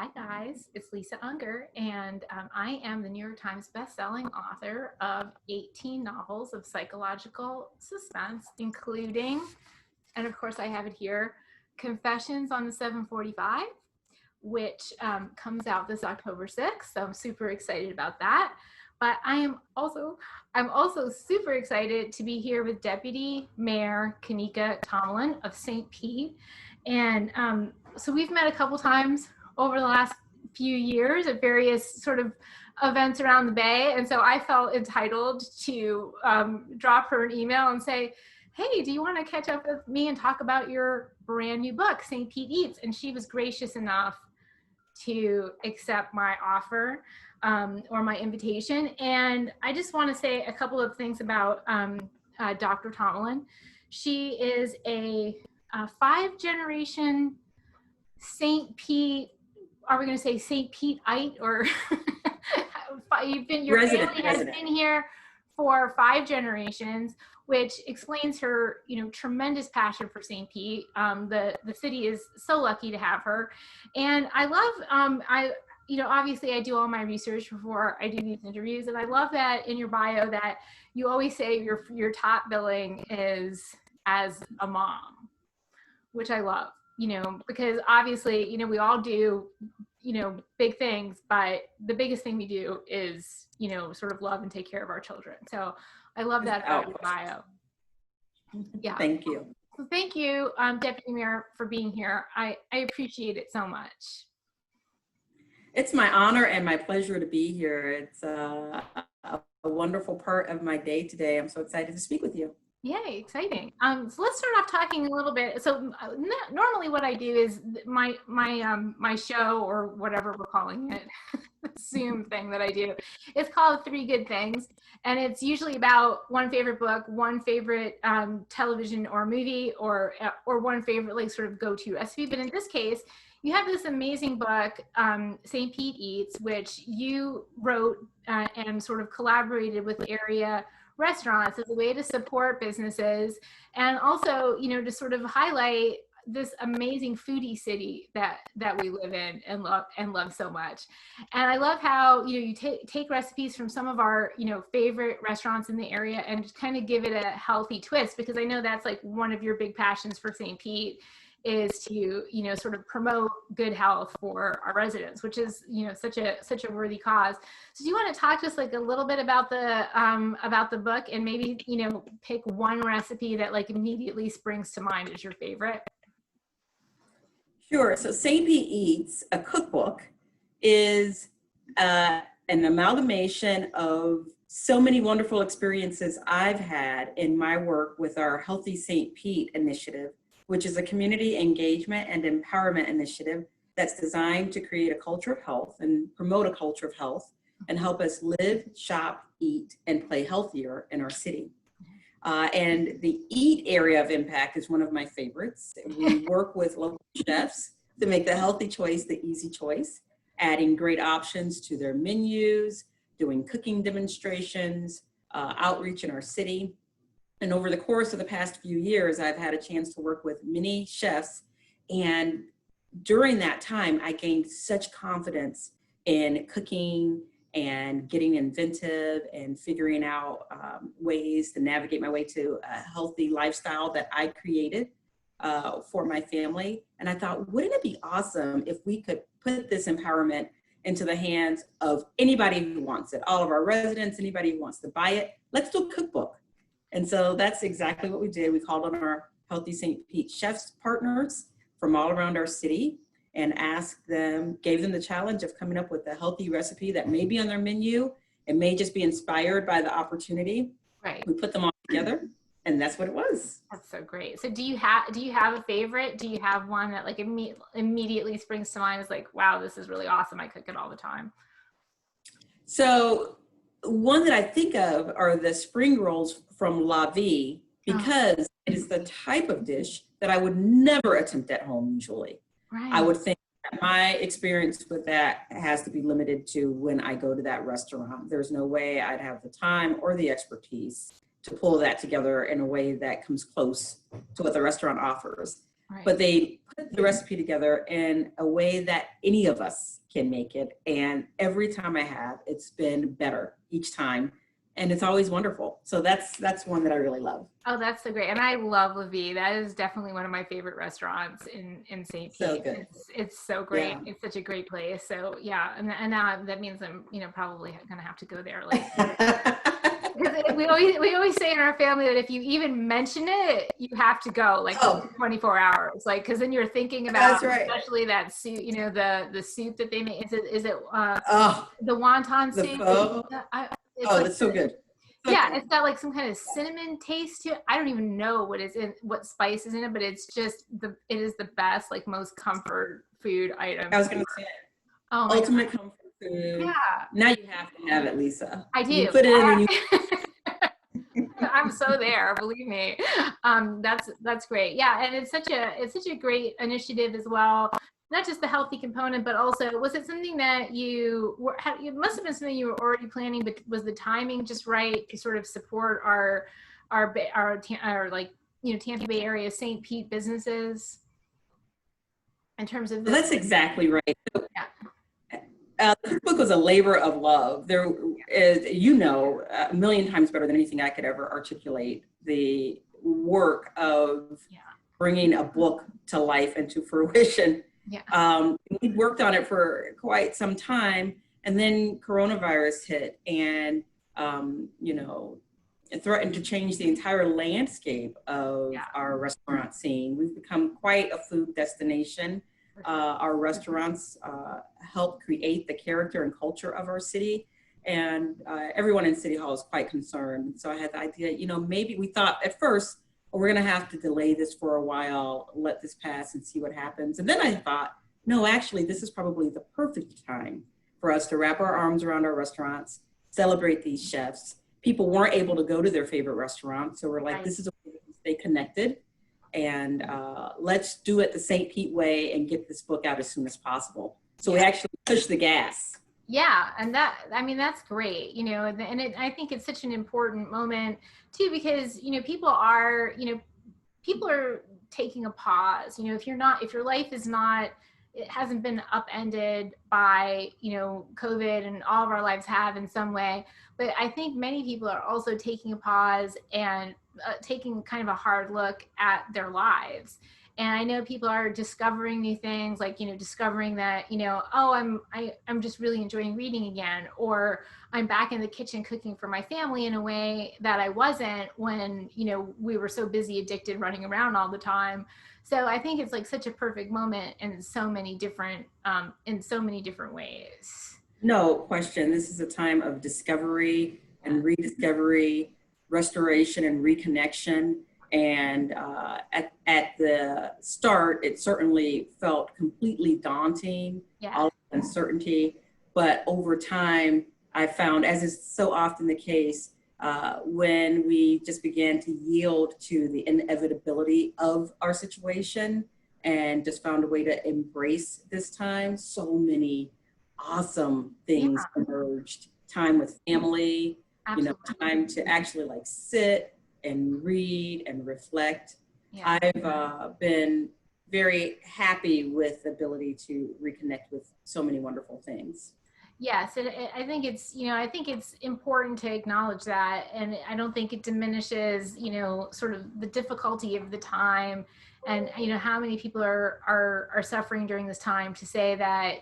Hi guys, it's Lisa Unger, and I am the New York Times bestselling author of 18 novels of psychological suspense, including, and of course I have it here, Confessions on the 745, which comes out this October 6th, so I'm super excited about that. But I'm also super excited to be here with Deputy Mayor Kanika Tomalin of St. Pete. And so we've met a couple times over the last few years at various sort of events around the Bay. And so I felt entitled to drop her an email and say, hey, do you want to catch up with me and talk about your brand new book, St. Pete Eats? And she was gracious enough to accept my offer or my invitation. And I just want to say a couple of things about Dr. Tomalin. She is a 5-generation St. Pete, are we going to say St. Pete-ite, or your family has been here for 5 generations, which explains her, tremendous passion for St. Pete. The city is so lucky to have her. And I love, obviously I do all my research before I do these interviews. And I love that in your bio that you always say your top billing is as a mom, which I love, because obviously, we all do, big things, but the biggest thing we do is, sort of love and take care of our children. So I love that about your bio. Yeah. Thank you. So thank you, Deputy Mayor, for being here. I appreciate it so much. It's my honor and my pleasure to be here. It's a wonderful part of my day today. I'm so excited to speak with you. Yay, exciting. So let's start off talking a little bit. So normally what I do is my show, or whatever we're calling it, Zoom thing that I do, it's called 3 Good Things. And it's usually about one favorite book, one favorite television or movie, or one favorite like sort of go-to recipe. But in this case, you have this amazing book, St. Pete Eats, which you wrote and sort of collaborated with area restaurants as a way to support businesses, and also, to sort of highlight this amazing foodie city that we live in and love so much. And I love how, you take recipes from some of our, favorite restaurants in the area and just kind of give it a healthy twist, because I know that's like one of your big passions for St. Pete, is to, sort of promote good health for our residents, which is, such a worthy cause. So do you want to talk to us like a little bit about the book, and maybe, pick one recipe that like immediately springs to mind as your favorite? Sure. So St. Pete Eats, a cookbook, is an amalgamation of so many wonderful experiences I've had in my work with our Healthy St. Pete initiative, which is a community engagement and empowerment initiative that's designed to create a culture of health and promote a culture of health and help us live, shop, eat, and play healthier in our city. And the eat area of impact is one of my favorites. We work with local chefs to make the healthy choice the easy choice, adding great options to their menus, doing cooking demonstrations, outreach in our city. And over the course of the past few years, I've had a chance to work with many chefs. And during that time, I gained such confidence in cooking and getting inventive and figuring out ways to navigate my way to a healthy lifestyle that I created for my family. And I thought, wouldn't it be awesome if we could put this empowerment into the hands of anybody who wants it, all of our residents, anybody who wants to buy it? Let's do a cookbook. And so that's exactly what we did. We called on our Healthy St. Pete chefs partners from all around our city and gave them the challenge of coming up with a healthy recipe that may be on their menu. It may just be inspired by the opportunity. Right. We put them all together, and that's what it was. That's so great. So do you have a favorite? Do you have one that like immediately springs to mind as like, wow, this is really awesome, I cook it all the time? So one that I think of are the spring rolls from La Vie, because it is the type of dish that I would never attempt at home usually. Right. I would think that my experience with that has to be limited to when I go to that restaurant. There's no way I'd have the time or the expertise to pull that together in a way that comes close to what the restaurant offers. Right. but they put the recipe together in a way that any of us can make it. And every time I have, it's been better each time. And it's always wonderful. So that's one that I really love. Oh, that's so great. And I love Levy. That is definitely one of my favorite restaurants in St. So Pete. good. It's so great. Yeah. It's such a great place. So yeah, and now that means I'm, probably gonna have to go there. Like, because we always say in our family that if you even mention it, you have to go like 24 hours. Like, because then you're thinking about, especially that soup, the soup that they make. Is it the wonton soup? That's so good. Yeah, it's got like some kind of cinnamon taste to it. I don't even know what spice is in it, but it's just it is the best, like most comfort food item. I was gonna say ultimate comfort food. Yeah. Now you have to have it, Lisa. I do. You put it in and I'm so there, believe me. That's great. Yeah, and it's such a great initiative as well. Not just the healthy component, but also, was it something that it must have been something you were already planning, but was the timing just right to sort of support our like, Tampa Bay area, St. Pete businesses in terms of this? That's exactly right. Yeah. This book was a labor of love. There is, a million times better than anything I could ever articulate, the work of bringing a book to life and to fruition. Yeah. We worked on it for quite some time, and then coronavirus hit, and it threatened to change the entire landscape of our restaurant scene. We've become quite a food destination. Our restaurants help create the character and culture of our city, and everyone in City Hall is quite concerned. So I had the idea, maybe we thought at first, we're going to have to delay this for a while, let this pass and see what happens. And then I thought, no, actually, this is probably the perfect time for us to wrap our arms around our restaurants, celebrate these chefs. People weren't able to go to their favorite restaurant. So we're like, This is a way to stay connected. And let's do it the St. Pete way and get this book out as soon as possible. So we actually pushed the gas. Yeah, and that's great, and I think it's such an important moment too, because people are taking a pause. If your life is not, it hasn't been upended by COVID, and all of our lives have in some way, but I think many people are also taking a pause and taking kind of a hard look at their lives. And I know people are discovering new things, like, discovering that, I'm just really enjoying reading again, or I'm back in the kitchen cooking for my family in a way that I wasn't when, we were so busy, addicted, running around all the time. So I think it's like such a perfect moment in so many different ways. No question. This is a time of discovery and rediscovery, restoration and reconnection. And at the start, it certainly felt completely daunting, all the uncertainty. But over time, I found, as is so often the case, when we just began to yield to the inevitability of our situation and just found a way to embrace this time, so many awesome things emerged. Time with family, time to actually like sit and read and reflect. Yeah. I've been very happy with the ability to reconnect with so many wonderful things. Yes, and I think it's important to acknowledge that, and I don't think it diminishes, sort of the difficulty of the time, and how many people are suffering during this time, to say that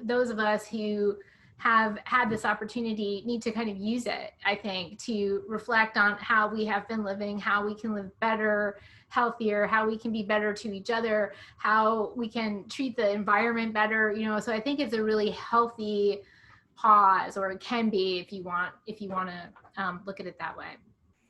those of us who have had this opportunity need to kind of use it, I think, to reflect on how we have been living, how we can live better, healthier, how we can be better to each other, how we can treat the environment better, so I think it's a really healthy pause, or it can be, if you want to look at it that way.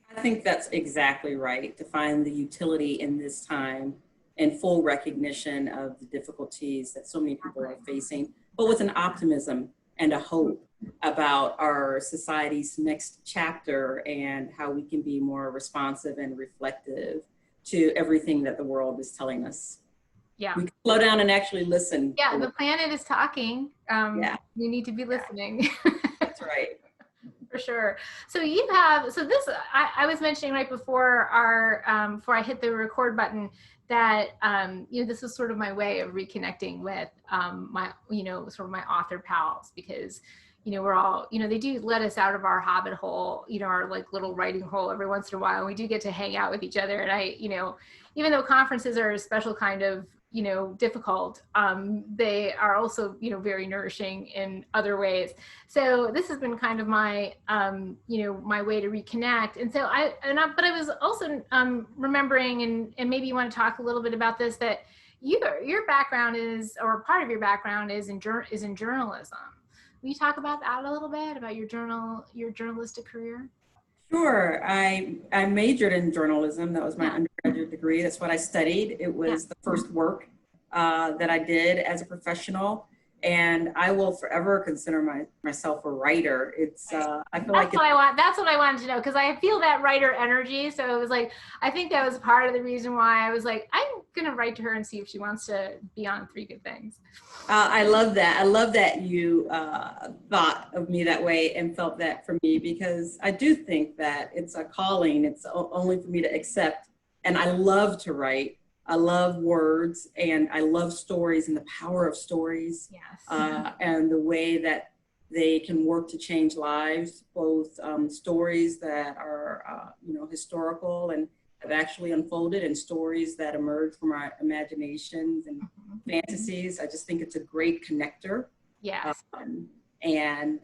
I think that's exactly right, to find the utility in this time and full recognition of the difficulties that so many people are facing, but with an optimism and a hope about our society's next chapter and how we can be more responsive and reflective to everything that the world is telling us. Yeah. We can slow down and actually listen. Yeah, the planet is talking. You need to be listening. That's right. For sure. So I was mentioning right before before I hit the record button, that, this is sort of my way of reconnecting with my, sort of my author pals, because, we're all, they do let us out of our hobbit hole, our like little writing hole every once in a while. And we do get to hang out with each other. And I, even though conferences are a special kind of, difficult, they are also, very nourishing in other ways. So this has been kind of my, my way to reconnect. And so but I was also remembering, and maybe you want to talk a little bit about this, that your background is, or part of your background is in journalism. Will you talk about that a little bit, about your journalistic career? Sure. I majored in journalism. That was my undergraduate degree. That's what I studied. It was the first work that I did as a professional. And I will forever consider myself a writer. It's I feel like that's what I wanted to know, because I feel that writer energy. So it was like, I think that was part of the reason why I was like, I'm gonna write to her and see if she wants to be on Three Good Things. I love that. I love that you thought of me that way and felt that for me, because I do think that it's a calling. It's only for me to accept. And I love to write. I love words, and I love stories and the power of stories. Yes. And the way that they can work to change lives, both stories that are, historical and have actually unfolded, and stories that emerge from our imaginations and fantasies. I just think it's a great connector. Yes. And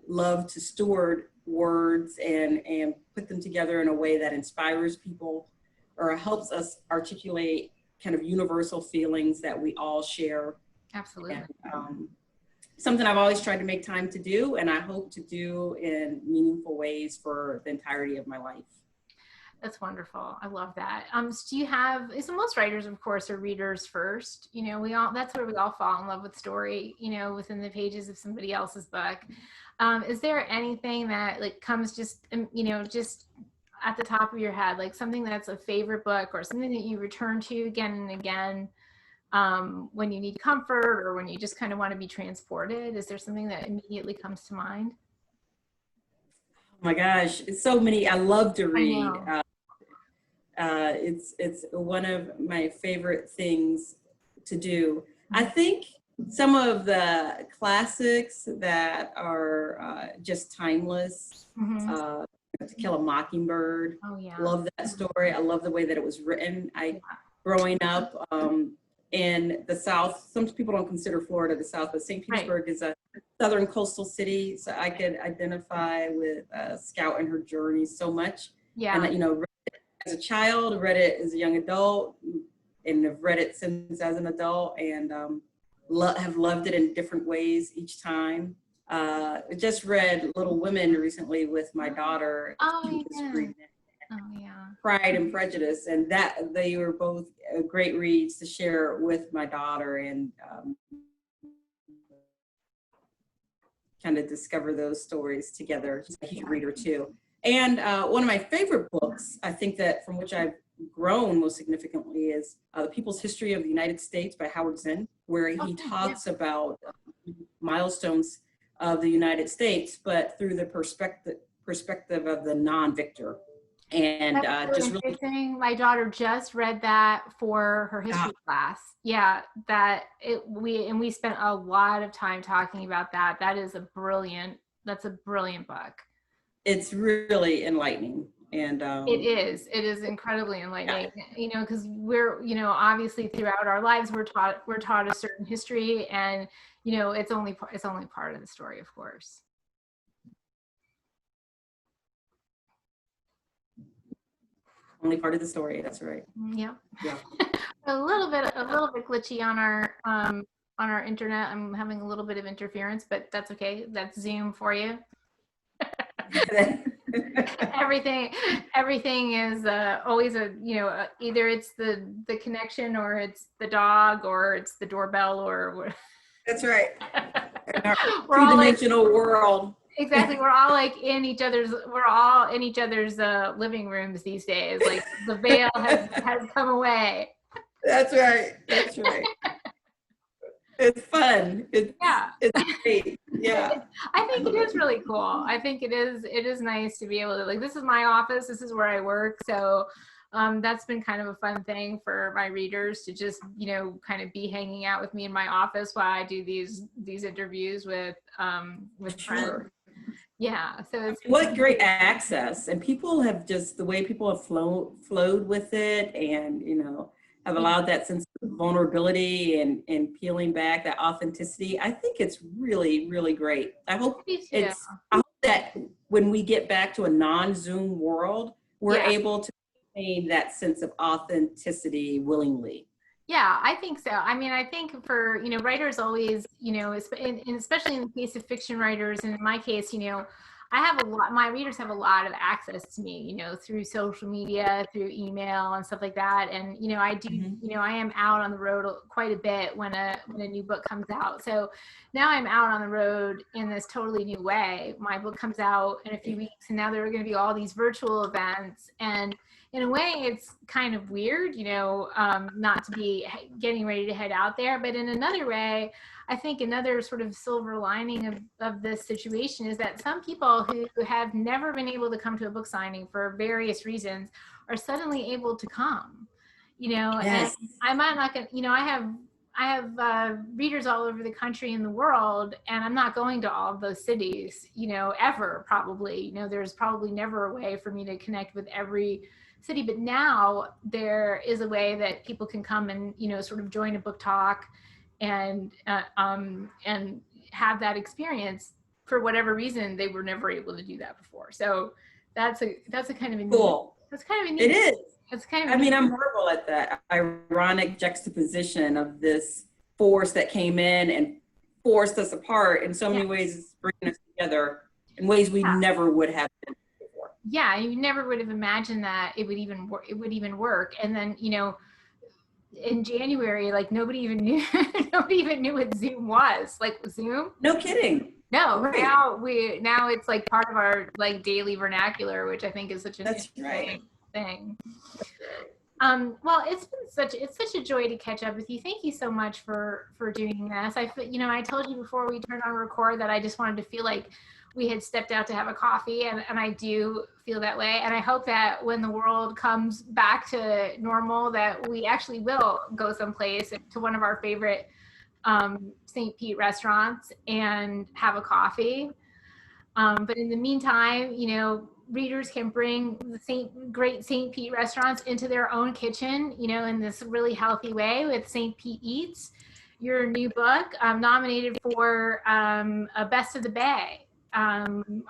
love to steward words and put them together in a way that inspires people, or helps us articulate kind of universal feelings that we all share. Absolutely. And, something I've always tried to make time to do, and I hope to do in meaningful ways for the entirety of my life. That's wonderful. I love that. So do you have, so most writers, of course, are readers first. That's where we all fall in love with story, within the pages of somebody else's book. Is there anything that like comes just, just at the top of your head, like something that's a favorite book, or something that you return to again and again when you need comfort, or when you just kind of want to be transported? Is there something that immediately comes to mind? Oh my gosh, it's so many. I love to read. It's one of my favorite things to do. I think some of the classics that are just timeless, To Kill a Mockingbird. Oh yeah. Love that story. I love the way that it was written. Growing up in the South, some people don't consider Florida the South, but St. Petersburg is a southern coastal city. So I could identify with Scout and her journey so much. Yeah. And, read it as a child, read it as a young adult, and have read it since as an adult, and have loved it in different ways each time. I just read Little Women recently with my daughter. Oh yeah. Pride and Prejudice, and that they were both great reads to share with my daughter, and kind of discover those stories together. She's a huge reader too. And one of my favorite books, I think that from which I've grown most significantly, is The People's History of the United States by Howard Zinn, where he talks about milestones of the United States, but through the perspective of the non-victor. And that's just really interesting. My daughter just read that for her history class. Yeah, we spent a lot of time talking about that. That's a brilliant book. It's really enlightening. And it is incredibly enlightening, because we're, obviously throughout our lives, we're taught a certain history, and, it's only part of the story, of course. Only part of the story. That's right. Yeah. a little bit glitchy on our internet. I'm having a little bit of interference, but that's okay. That's Zoom for you. everything is always either it's the connection, or it's the dog, or it's the doorbell, or that's right. In our two-dimensional world. Exactly. We're all in each other's living rooms these days. Like the veil has come away. That's right. It's fun. It's great. Yeah. I think it is really cool. I think it is nice to be able to, this is my office. This is where I work. So, that's been kind of a fun thing for my readers to just, you know, kind of be hanging out with me in my office while I do these interviews with friends. Sure. Yeah, so it's What great access, and people have just, the way people have flowed with it, and you know, have allowed that sense of vulnerability and peeling back that authenticity. I think it's really, really great. I hope that when we get back to a non-Zoom world, we're able to maintain that sense of authenticity willingly. Yeah, I think so. I mean, I think for, you know, writers always, you know, and especially in the case of fiction writers, and in my case, you know, I have a lot, my readers have a lot of access to me, you know, through social media, through email and stuff like that. And, you know, I do, you know, I am out on the road quite a bit when a new book comes out. So now I'm out on the road in this totally new way. My book comes out in a few weeks, and now there are going to be all these virtual events. And in a way, it's kind of weird, you know, not to be getting ready to head out there. But in another way, I think another sort of silver lining of this situation is that some people who have never been able to come to a book signing for various reasons are suddenly able to come, you know. Yes. And I might not get, you know, I have readers all over the country and the world, and I'm not going to all of those cities, you know, ever, probably. You know, there's probably never a way for me to connect with every city, but now there is a way that people can come and, you know, sort of join a book talk and have that experience. For whatever reason, they were never able to do that before. So that's a kind of a Cool. That's kind of a neat. It is. It's kind of. I mean, I'm horrible at that ironic juxtaposition of this force that came in and forced us apart in so many ways. It's bringing us together in ways we never would have been before. Yeah, you never would have imagined that it would even work. And then, you know, in January, like nobody even knew what Zoom was. Like Zoom? No kidding. No, Right. now it's like part of our like daily vernacular, which I think is such an interesting thing. Well, it's such a joy to catch up with you. Thank you so much for doing this. I told you before we turned on record that I just wanted to feel like we had stepped out to have a coffee, and I do feel that way. And I hope that when the world comes back to normal, that we actually will go someplace to one of our favorite St. Pete restaurants and have a coffee. But in the meantime, you know, readers can bring the great St. Pete restaurants into their own kitchen, you know, in this really healthy way with St. Pete Eats, your new book, nominated for a Best of the Bay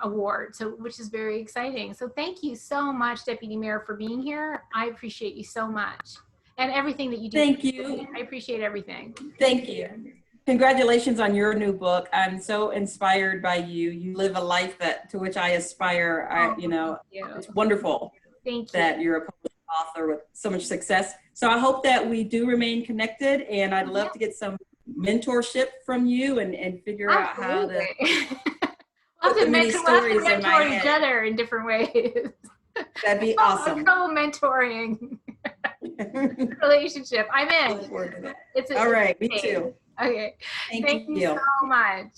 award, which is very exciting. So thank you so much, Deputy Mayor, for being here. I appreciate you so much. And everything that you do. Thank you. I appreciate everything. Thank you. Congratulations on your new book. I'm so inspired by you. You live a life to which I aspire. It's wonderful. Thank you. That you're a published author with so much success. So I hope that we do remain connected, and I'd love to get some mentorship from you and figure out how to put the many stories in my head. Each other in different ways. That'd be awesome. Co-mentoring relationship. I'm in. All right, me too. Okay. Thank you so much.